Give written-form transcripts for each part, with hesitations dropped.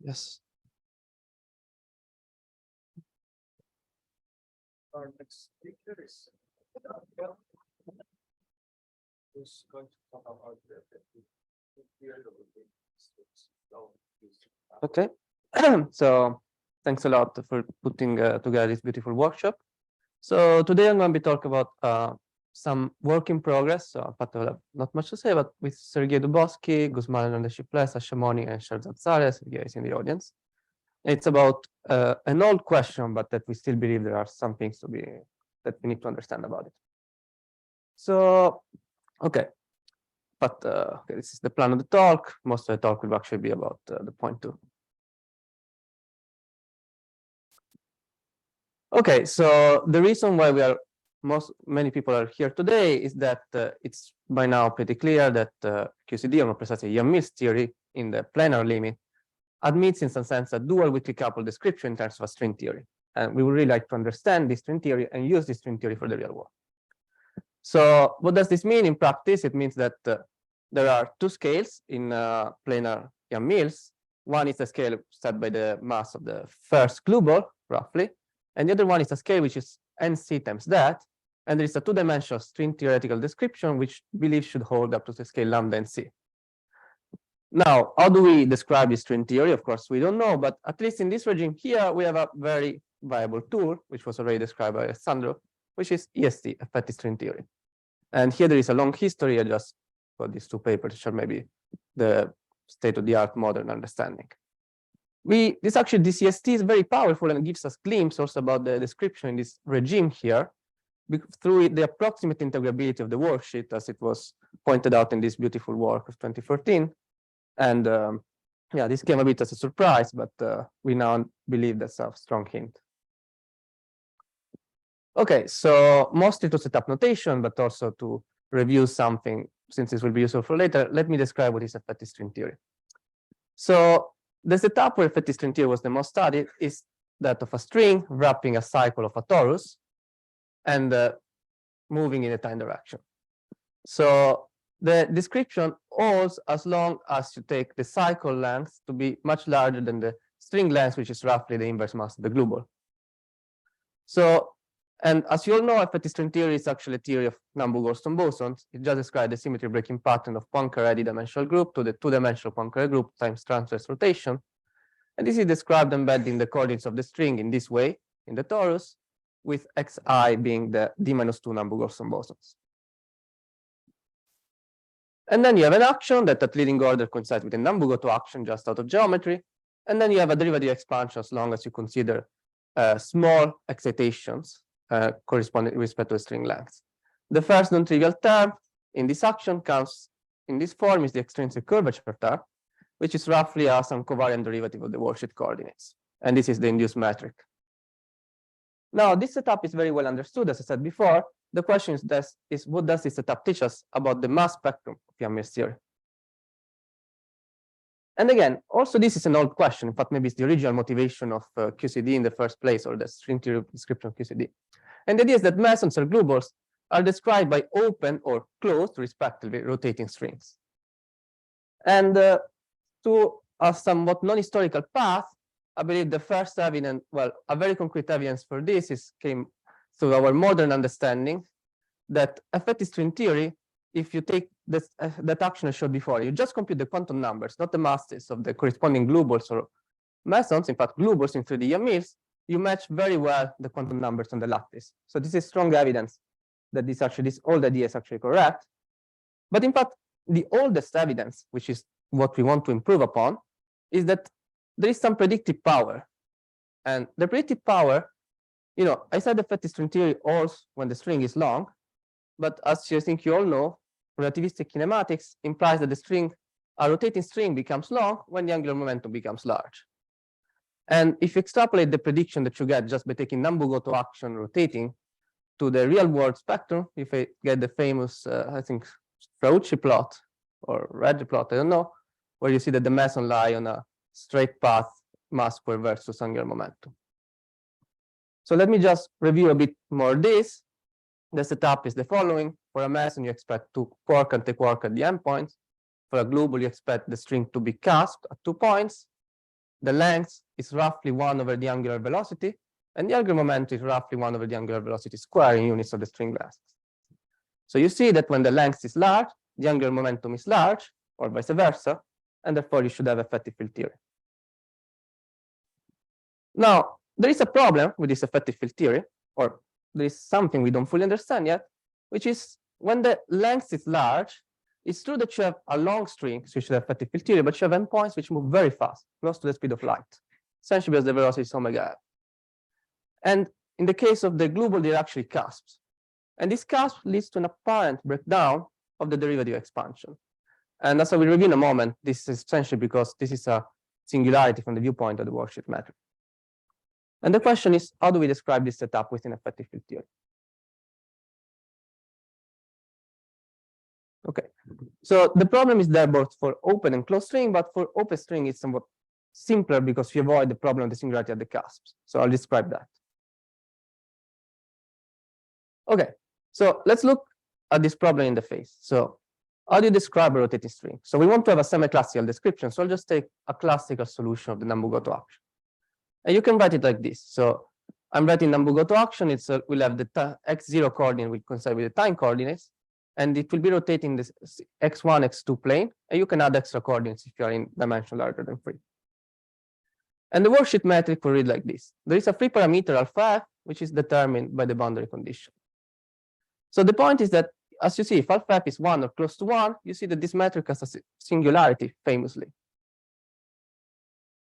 Yes. Our next speaker is who's going to talk about the theory of the Okay. So thanks a lot for putting together this beautiful workshop. So today I'm going to be talking about some work in progress. So in fact, I have not much to say, but with Sergei Dubovsky, Guzman and Shiples, Ashamoni, and Sherzad Zareh, Sergei is in the audience. It's about an old question, but that we still believe there are some things that we need to understand about it. So, okay. But okay, this is the plan of the talk. Most of the talk will actually be about the point two. Okay, so the reason why many people are here today is that it's by now pretty clear that QCD, or more precisely Yang-Mills theory in the planar limit, admits in some sense a dual weakly coupled description in terms of a string theory. And we would really like to understand this string theory and use this string theory for the real world. So what does this mean in practice? It means that there are two scales in planar Yang-Mills. One is a scale set by the mass of the first glue ball, roughly. And the other one is a scale which is nc times that. And there is a two-dimensional string theoretical description which we believe should hold up to the scale lambda nc. Now, how do we describe this string theory? Of course, we don't know, but at least in this regime here, we have a very viable tool, which was already described by Alessandro, which is EST, effective string theory. And here there is a long history. I just got these two papers, which are maybe the state-of-the-art modern understanding. This EST is very powerful and gives us glimpse also about the description in this regime here through the approximate integrability of the worksheet, as it was pointed out in this beautiful work of 2014. And yeah, this came a bit as a surprise, but we now believe that's a strong hint. Okay, so mostly to set up notation, but also to review something, since this will be useful for later, let me describe what is effective string theory. So the setup where effective string theory was the most studied is that of a string wrapping a cycle of a torus and moving in a time direction. So the description holds as long as you take the cycle length to be much larger than the string length, which is roughly the inverse mass of the glue ball. So, and as you all know, effective string theory is actually a theory of Nambu-Goldstone bosons. It just describes the symmetry breaking pattern of Poincare d-dimensional group to the two-dimensional Poincare group times transverse rotation. And this is described embedding the coordinates of the string in this way, in the torus, with xi being the d-2 Nambu-Goldstone bosons. And then you have an action that at leading order coincides with a Nambu-Goto action just out of geometry. And then you have a derivative expansion as long as you consider small excitations corresponding with respect to the string length. The first non-trivial term in this action comes in this form is the extrinsic curvature term, which is roughly some covariant derivative of the worksheet coordinates. And this is the induced metric. Now, this setup is very well understood, as I said before. The question is what does this setup teach us about the mass spectrum of Yang-Mills theory? And again, also this is an old question. In fact, maybe it's the original motivation of QCD in the first place, or the string theory description of QCD. And the idea is that mesons or glue balls are described by open or closed, respectively, rotating strings. And to a somewhat non-historical path, I believe the first evidence, well, a very concrete evidence for this came through our modern understanding that effective string theory, if you take this, that action I showed before, you just compute the quantum numbers, not the masses of the corresponding glue balls or mesons. In fact, glue balls in 3D Yang-Mills, you match very well the quantum numbers on the lattice. So this is strong evidence that this old idea is actually correct. But in fact, the oldest evidence, which is what we want to improve upon, is that there is some predictive power. And the predictive power, I said effective string theory holds when the string is long, but as I think you all know, relativistic kinematics implies that a rotating string becomes long when the angular momentum becomes large. And if you extrapolate the prediction that you get just by taking Nambu-Goto action rotating to the real world spectrum, if I get the famous, I think, Fraucci plot or Regge plot, I don't know, where you see that the meson lie on a straight path mass square versus angular momentum. So let me just review a bit more this. The setup is the following. For a meson, you expect two quark and quark at the endpoints. For a glue ball, you expect the string to be clasped at 2 points. the length is roughly 1 over the angular velocity, and the angular momentum is roughly 1 over the angular velocity square in units of the string length. So you see that when the length is large, the angular momentum is large, or vice versa, and therefore you should have effective field theory. Now, there is a problem with this effective field theory, or there is something we don't fully understand yet, which is when the length is large, it's true that you have a long string, so you should have effective field theory, but you have endpoints which move very fast, close to the speed of light, essentially because the velocity is omega f. And in the case of the glue ball, they're actually cusps. And this cusp leads to an apparent breakdown of the derivative expansion. And as I will review in a moment, this is essentially because this is a singularity from the viewpoint of the worksheet metric. And the question is, how do we describe this setup within effective field theory? Okay, so the problem is there both for open and closed string, but for open string, it's somewhat simpler because we avoid the problem of the singularity at the cusps. So I'll describe that. Okay, so let's look at this problem in the face. So how do you describe a rotating string? So we want to have a semi-classical description. So I'll just take a classical solution of the Nambu-Goto action. And you can write it like this. So I'm writing Nambu-Goto action. It's we'll have the x0 coordinate, we coincide with the time coordinates, and it will be rotating this x1, x2 plane. And you can add extra coordinates if you are in dimension larger than 3. And the worksheet metric will read like this. There is a free parameter alpha f, which is determined by the boundary condition. So the point is that, as you see, if alpha f is 1 or close to 1, you see that this metric has a singularity famously.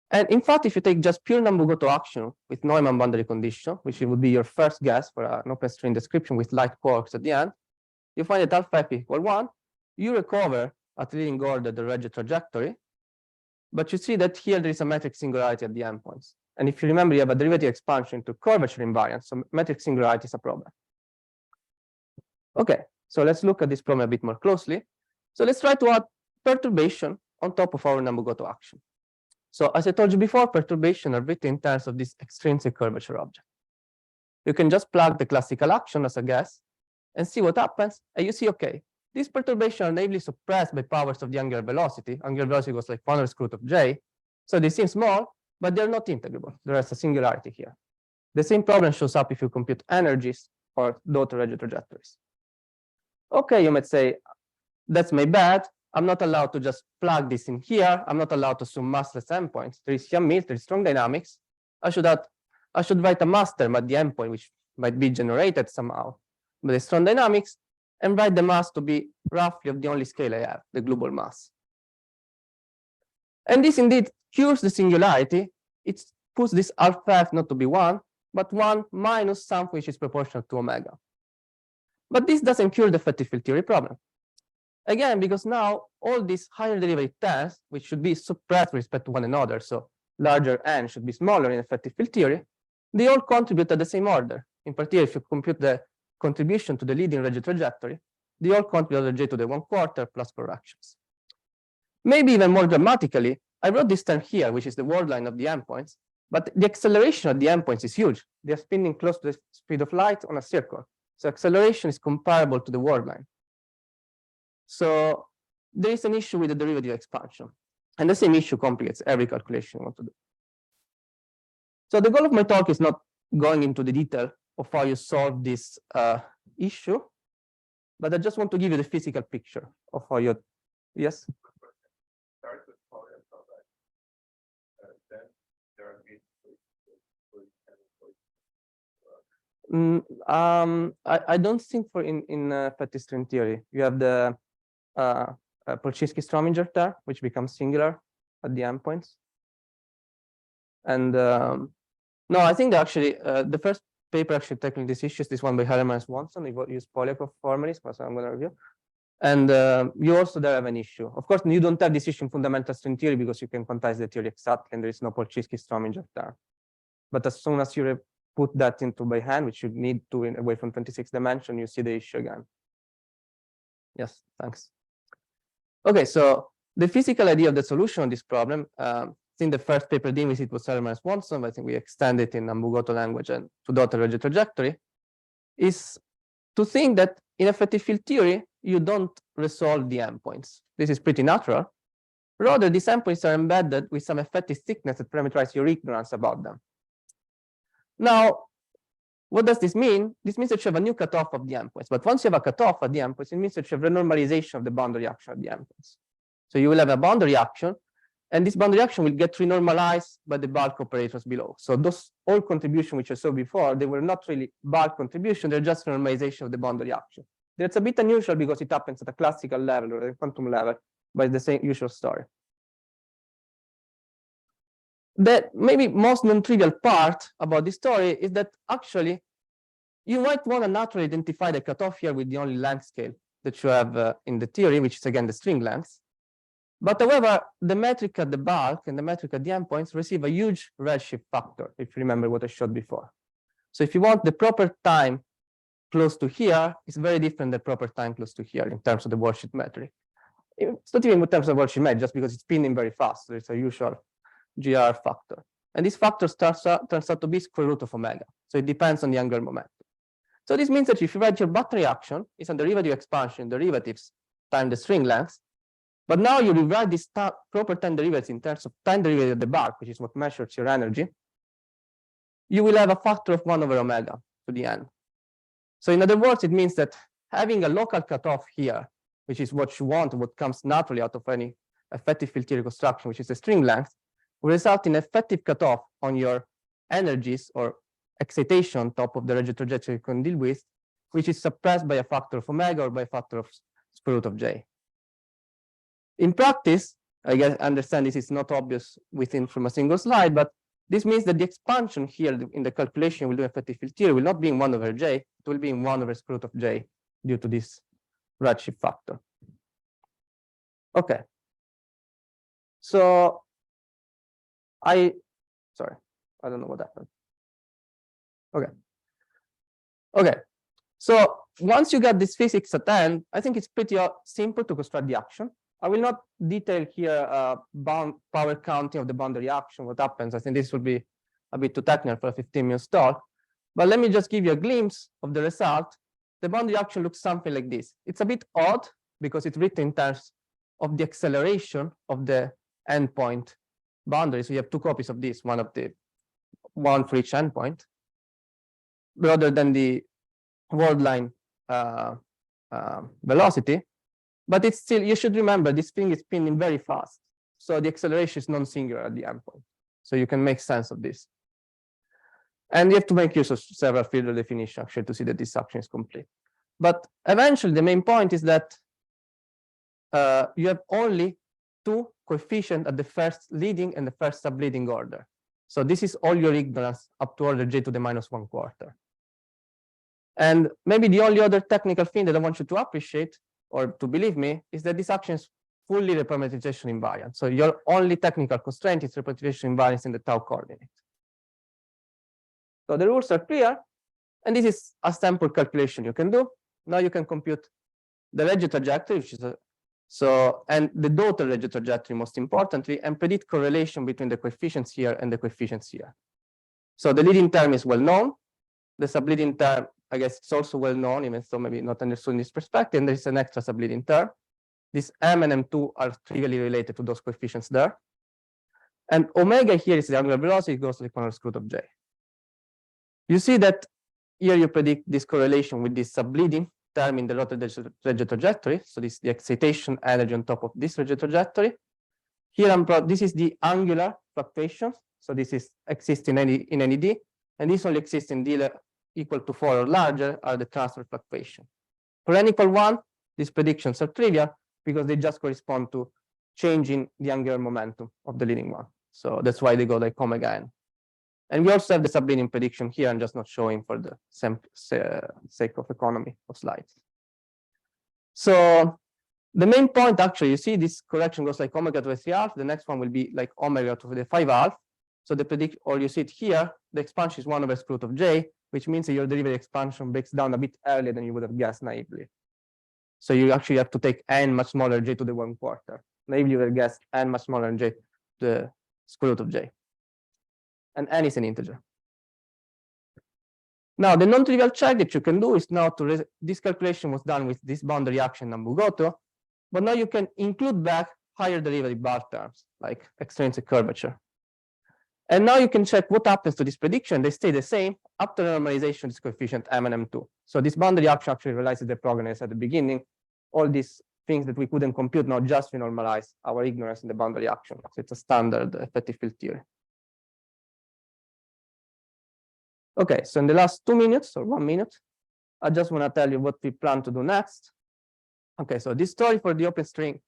And in fact, if you take just pure Nambu-Goto action with Neumann boundary condition, which would be your first guess for an open string description with light quarks at the end, you find that alpha f equal 1. You recover at leading order the Regge trajectory, but you see that here there is a metric singularity at the endpoints. And if you remember, you have a derivative expansion to curvature invariance, so metric singularity is a problem. Okay, so let's look at this problem a bit more closely. So let's try to add perturbation on top of our Nambu-Goto action. So as I told you before, perturbation are written in terms of this extrinsic curvature object. You can just plug the classical action as a guess and see what happens. And you see, okay, these perturbations are naively suppressed by powers of the angular velocity. Angular velocity was like 1 over square root of j. So they seem small, but they're not integrable. There is a singularity here. The same problem shows up if you compute energies or daughter Regge trajectories. Okay, you might say, that's my bad. I'm not allowed to just plug this in here. I'm not allowed to assume massless endpoints. There is Young-Mills, there is strong dynamics. I should write a mass term at the endpoint, which might be generated somehow. But the strong dynamics, and write the mass to be roughly of the only scale I have, the global mass. And this indeed cures the singularity. It puts this alpha f not to be 1, but 1 minus something which is proportional to omega. But this doesn't cure the effective field theory problem. Again, because now all these higher derivative terms, which should be suppressed with respect to one another, so larger n should be smaller in effective field theory, they all contribute at the same order. In particular, if you compute the contribution to the leading Regge trajectory, they all contribute j to the 1/4 plus corrections. Maybe even more dramatically, I wrote this term here, which is the word line of the endpoints, but the acceleration at the endpoints is huge. They are spinning close to the speed of light on a circle. So acceleration is comparable to the word line. So there is an issue with the derivative expansion. And the same issue complicates every calculation you want to do. So the goal of my talk is not going into the detail of how you solve this issue, but I just want to give you the physical picture of how you, yes? I don't think for in effective string theory you have the Polchinski-Strominger term, which becomes singular at the endpoints. And no, I think that actually the first paper actually tackling this issue is this one by Hellerman and Swanson. We use Polyakov formalism, so I'm going to review. And you also there have an issue. Of course, you don't have this issue in fundamental string theory because you can quantize the theory exactly, and there is no Polchinski-Strominger term. But as soon as you put that into by hand, which you need to in away from 26 dimension, you see the issue again. Yes, thanks. Okay, so the physical idea of the solution of this problem, I think the first paper dealing with it was Hellerman and Swanson, but I think we extend it in Nambu-Goto language and to daughter Regge trajectory, is to think that in effective field theory, you don't resolve the endpoints. This is pretty natural. Rather, these endpoints are embedded with some effective thickness that parameterize your ignorance about them. Now, what does this mean? This means that you have a new cutoff of the endpoints. But once you have a cutoff at the endpoints, it means that you have renormalization of the boundary action at the endpoints. So you will have a boundary action, and this boundary action will get renormalized by the bulk operators below. So those all contributions which I saw before, they were not really bulk contribution, they're just normalization of the boundary action. That's a bit unusual because it happens at a classical level or a quantum level, but it's the same usual story. The maybe most non-trivial part about this story is that actually you might want to naturally identify the cutoff here with the only length scale that you have in the theory, which is again the string length. But however, the metric at the bulk and the metric at the endpoints receive a huge redshift factor, if you remember what I showed before. So if you want the proper time close to here, it's very different than the proper time close to here in terms of the worldsheet metric. It's not even in terms of worldsheet metric, just because it's spinning very fast. So it's a usual GR factor. And this factor turns out to be square root of omega. So it depends on the angular momentum. So this means that if you write your battery action, it's a derivative expansion, derivatives times the string length. But now you rewrite this proper time derivatives in terms of time derivative of the bulk, which is what measures your energy. You will have a factor of 1 over omega to the n. So in other words, it means that having a local cutoff here, which is what you want, what comes naturally out of any effective field theory construction, which is the string length, will result in effective cutoff on your energies or excitation on top of the rigid trajectory you can deal with, which is suppressed by a factor of omega or by a factor of square root of j. In practice, I guess I understand this is not obvious from a single slide, but this means that the expansion here in the calculation will do effective field theory will not be in 1 over j, it will be in 1 over square root of j due to this redshift factor. Okay. So sorry, I don't know what happened. Okay. So once you get this physics at hand, I think it's pretty simple to construct the action. I will not detail here power counting of the boundary action, what happens. I think this will be a bit too technical for a 15-minute talk. But let me just give you a glimpse of the result. The boundary action looks something like this. It's a bit odd because it's written in terms of the acceleration of the endpoint boundary. So you have two copies of this, one for each endpoint, rather than the world line velocity. But it's still, you should remember, this thing is spinning very fast. So the acceleration is non-singular at the endpoint. So you can make sense of this. And you have to make use of several field definitions actually to see that this action is complete. But eventually, the main point is that you have only two coefficients at the first leading and the first subleading order. So this is all your ignorance up to order j to the -1/4. And maybe the only other technical thing that I want you to appreciate or to believe me is that this action is fully reparameterization invariant. So your only technical constraint is reparameterization invariance in the tau coordinate. So the rules are clear, and this is a sample calculation you can do. Now you can compute the rigid trajectory, which is and the total rigid trajectory most importantly, and predict correlation between the coefficients here and the coefficients here. So the leading term is well known. The subleading term, I guess it's also well known, even though maybe not understood in this perspective, and there is an extra subleading term. This m and m2 are trivially related to those coefficients there. And omega here is the angular velocity, it goes to the corner square root of j. You see that here you predict this correlation with this subleading term in the rigid trajectory. So this is the excitation energy on top of this rigid trajectory. Here this is the angular fluctuations. So this is exists in any d, and this only exists in d equal to 4 or larger are the transfer fluctuation. For n equal 1, these predictions are trivial because they just correspond to changing the angular momentum of the leading one. So that's why they go like omega n. And we also have the subleading prediction here. I'm just not showing for the sake of economy of slides. So the main point, actually, you see this correction goes like omega to the 3/2. The next one will be like omega to the 5/2. So the predict, or you see it here, the expansion is 1 over square root of j, which means that your derivative expansion breaks down a bit earlier than you would have guessed naively. So you actually have to take n much smaller j to the 1/4. Naively, you would have guessed n much smaller than j to the square root of j. And n is an integer. Now, the non-trivial check that you can do is now this calculation was done with this boundary action Nambu-Goto, but now you can include back higher derivative bar terms, like extrinsic curvature. And now you can check what happens to this prediction. They stay the same after normalization of this coefficient M and M2. So this boundary action actually realizes the progress at the beginning. All these things that we couldn't compute now just we normalize our ignorance in the boundary action. So it's a standard effective field theory. Okay, so in the last 2 minutes or 1 minute, I just want to tell you what we plan to do next. Okay, so this story for the open string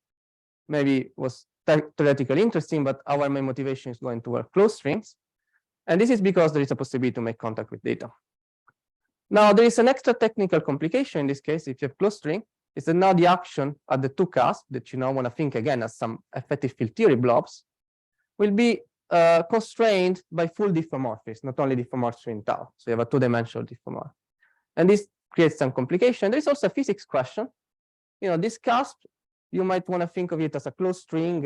maybe was theoretically interesting, but our main motivation is going to work closed strings. And this is because there is a possibility to make contact with data. Now, there is an extra technical complication in this case. If you have closed string, is that now the action at the two cusps that you now want to think again as some effective field theory blobs will be constrained by full diffeomorphism, not only diffeomorphism in tau. So you have a two-dimensional diffeomorphism. And this creates some complication. There is also a physics question. This cusp, you might want to think of it as a closed string,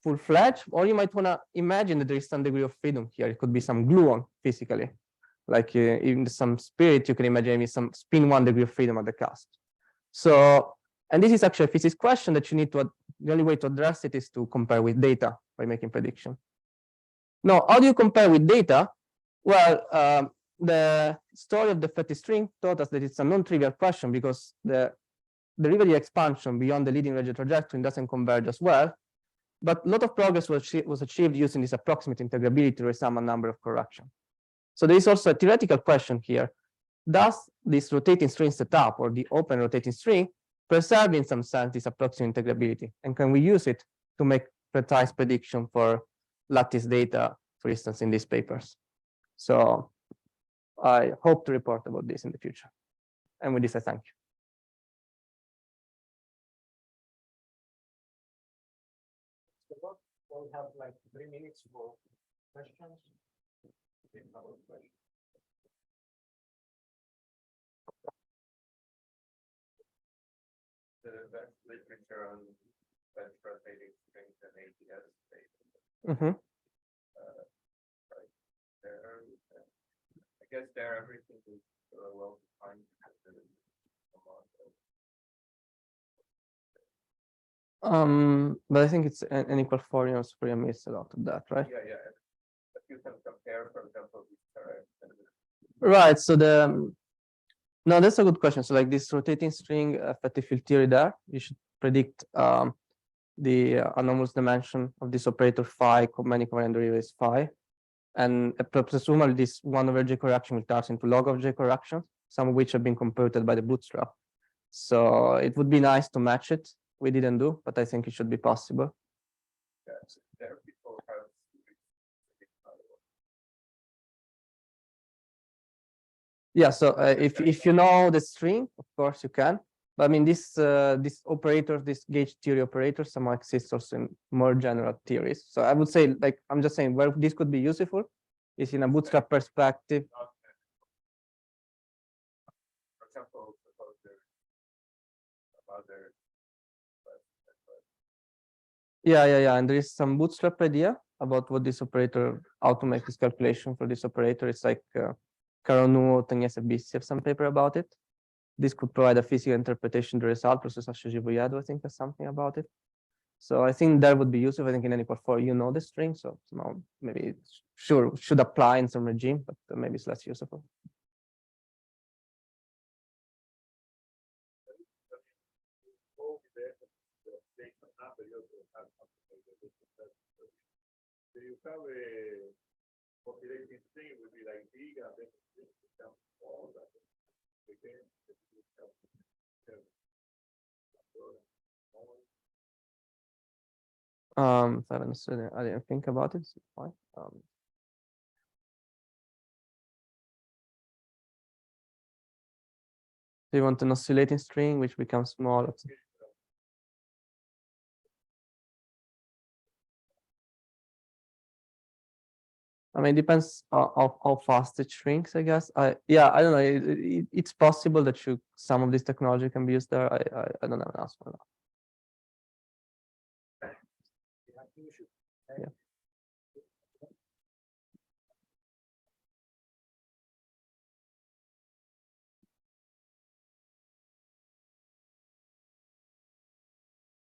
full-fledged, or you might want to imagine that there is some degree of freedom here. It could be some gluon physically, like in some spirit, you can imagine maybe some spin 1 degree of freedom at the cusp. So, and this is actually a physics question that you need to, the only way to address it is to compare with data by making prediction. Now, how do you compare with data? Well, the story of the effective string taught us that it's a non-trivial question because the derivative expansion beyond the leading radial trajectory doesn't converge as well. But a lot of progress was achieved using this approximate integrability to sum a number of corrections. So there is also a theoretical question here. Does this rotating string setup or the open rotating string preserve in some sense this approximate integrability? And can we use it to make precise prediction for lattice data, for instance, in these papers? So I hope to report about this in the future. And with this, I thank you. We'll have like 3 minutes for questions. The best literature on bench rotating strings and ATS data. Right there. I guess there everything is well defined. But I think it's an equal Fourier and Fourier miss a lot of that, right? Yeah. But you can compare, for example, right. So no, that's a good question. So like this rotating string effective field theory there, you should predict the anomalous dimension of this operator phi, many covariant derivatives phi. And presumably this 1 over J correction will turn into log of J corrections, some of which have been computed by the bootstrap. So it would be nice to match it. We didn't do, but I think it should be possible. Yeah, so if you know the string, of course you can. But I mean, this operator, this gauge theory operator, somehow exists also in more general theories. So I would say, like, I'm just saying where this could be useful is in a bootstrap perspective. For example, Yeah. And there is some bootstrap idea about what this operator, how to make this calculation for this operator. It's like Caronuo, Teniese have some paper about it. This could provide a physical interpretation of the result. Professor Givoyado, I think, has something about it. So I think that would be useful. I think in any portfolio, you know the string, so now maybe should apply in some regime, but maybe it's less useful. Do you have a populating string would be like big and then it becomes small? Again, I didn't think about it. Fine. Do you want an oscillating string which becomes small? I mean, it depends on how fast it shrinks, I guess. I don't know. It's possible that some of this technology can be used there. I don't have an answer for that. Yeah.